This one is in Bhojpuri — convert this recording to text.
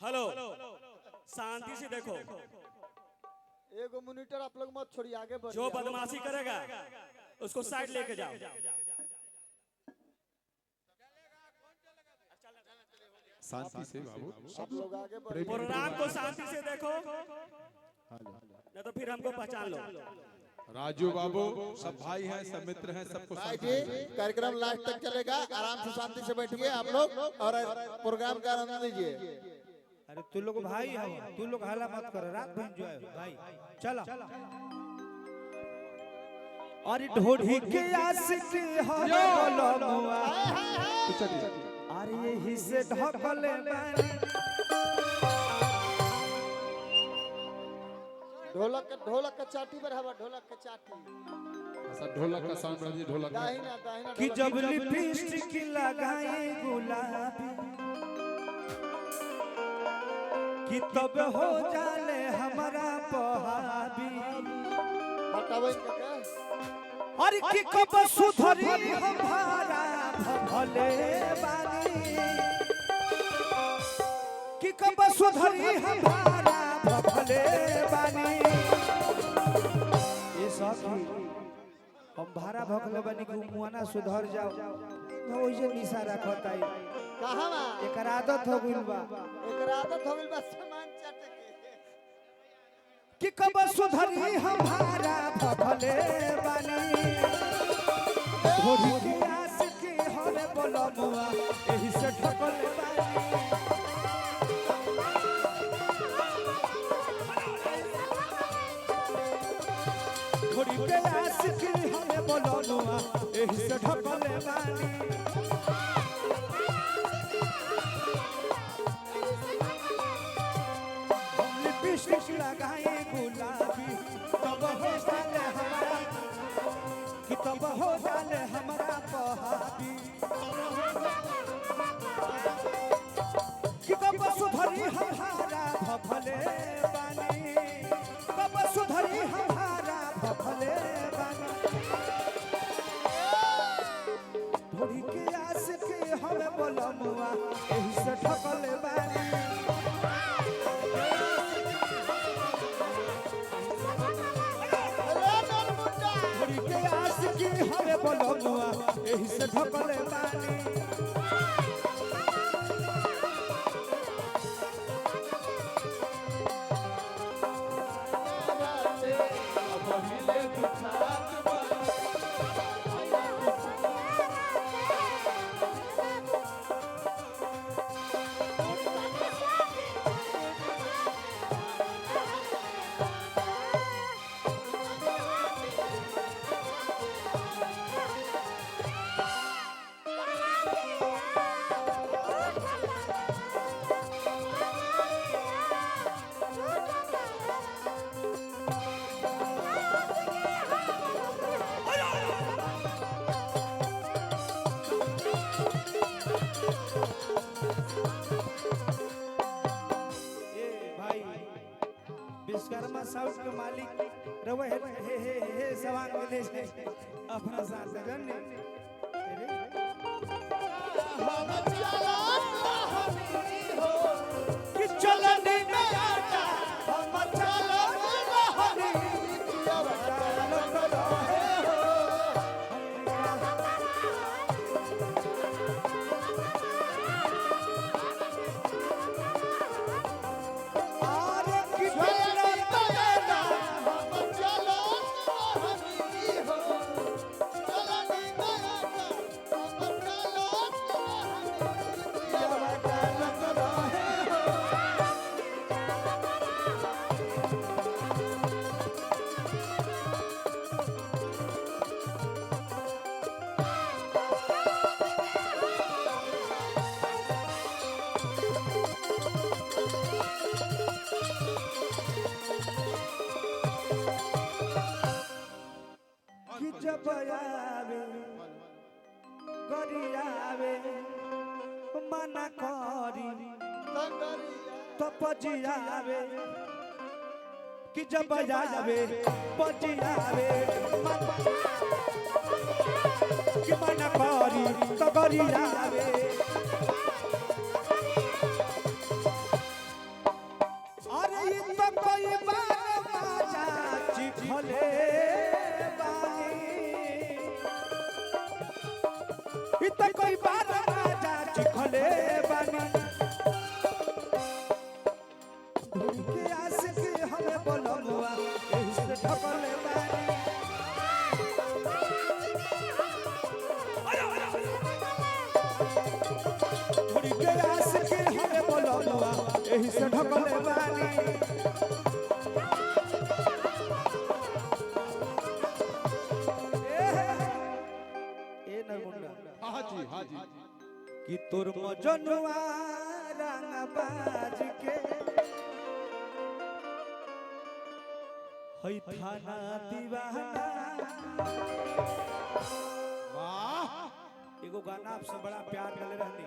हेलो, शांति से देखो। एगो मॉनिटर आप लोग मत छोड़िए, आगे बढ़िए। जो बदमाशी करेगा उसको साइड लेके जाओ। शांति से बाबू, आप लोग आगे बढ़िए। प्रोग्राम को शांति से देखो, नहीं तो फिर हमको पहचान लो। राजू बाबू सब भाई हैं, सब मित्र हैं, सबको भाई जी, कार्यक्रम लास्ट तक चलेगा, आराम से शांति से बैठिए आप लोग और प्रोग्राम का आनंद लीजिए। अरे तू लोग भाई हो, तू लोग हल्ला मत करो, रात में एंजॉय भाई। चलो अरे ढोढ़ी के आशिक हो बोलो मुआ, अरे यही से ढकले बानी। ढोलक का चाटी बढ़ावा, ढोलक का चाटी। सब ढोलक का साउंड रही, ढोलक दाहिना कि जब लिपस्टिक लगाए गुलाबी, कि तब हो जाले हमारा पहाबी। हटावे का अरे कि कब सुधरी हमारा भले बानी, कि कब सुधरी हमारा भले बानी। ये सखी हम भाड़ा भखले बानी कि मुआना सुधर जाओ, ओइसे निशा रखत आई। कहां बा? एकर आदत हो गइल बा, एकर आदत हो गइल बा सामान चाटे के। कि कब सुधरी हमारा भले बानी। थोड़ी की आस की होले बोलो मुआ, एही से ढकल बानी। थोड़ी के आस की होले बोलो मुआ, एही से ढकल बानी। लिपस्टिक लगाए गुलाबी, तब हो जाले हमारा, कि तब हो जाले हमारा पहाबी। कि कब सुधरी हमारा भले बानी, कब सुधरी हमारा भले बानी। थोड़ी के आस के हमें बोलो मुआ, एही से ढकल बानी। थोड़ी के आस की हमें बोलो मुआ, एही से ढकल बानी। विश्वकर्मा साउथ के मालिक रवे हे सवांग ले छै अपना साथ जन्ने। कि चलने में आटा हम चलो रहनी, जब आवे गरियावे मना करी तो पजियावे, कि जब आवे पजियावे कि मना करी तो गरियावे। यही से ढकले बानी ए नरमुंडा हाँ जी हाँ जी कि तोर मजनुआ रंगबाज के हई थाना दीवाना वाह एगो गाना आपसे बड़ा प्यार मिले रहनी